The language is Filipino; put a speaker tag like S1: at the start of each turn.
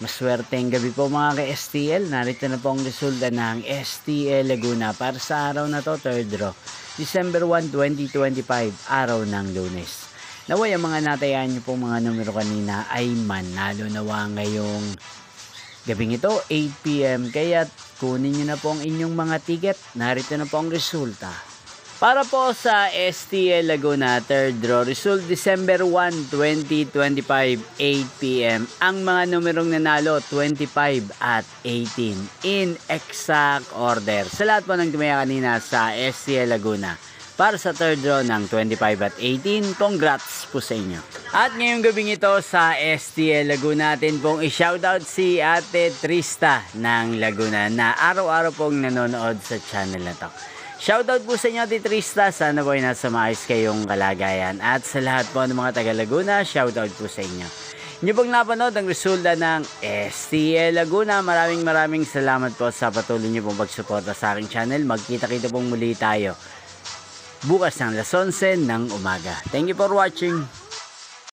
S1: Maswerteng gabi po mga ka-STL. Narito na po ang resulta ng STL Laguna para sa araw na to, 3rd draw, December 1, 2025, araw ng Lunes. Naway ang mga natayaan nyo pong mga numero kanina ay manalo nawa ngayong gabing ito, 8 PM. Kaya kunin nyo na po ang inyong mga ticket. Narito na po ang resulta. Para po sa STL Laguna 3rd draw, result December 1, 2025, 8 PM. Ang mga numerong nanalo, 25 at 18 in exact order. Sa lahat po ng tumaya kanina sa STL Laguna para sa 3rd draw ng 25 at 18, congrats po sa inyo. At ngayong gabing ito sa STL Laguna, natin pong i-shoutout si Ate Trista ng Laguna na araw-araw pong nanonood sa channel na to. Shoutout po sa inyo, Ate Trista. Sana po ay nasa maayos kayong kalagayan. At sa lahat po ng mga taga Laguna, shoutout po sa inyo. Inyo pong napanood ang resulta ng STL Laguna. Maraming salamat po sa patuloy niyo pong pagsuporta sa aking channel. Magkita-kita pong muli tayo bukas ng 11:00 ng umaga. Thank you for watching.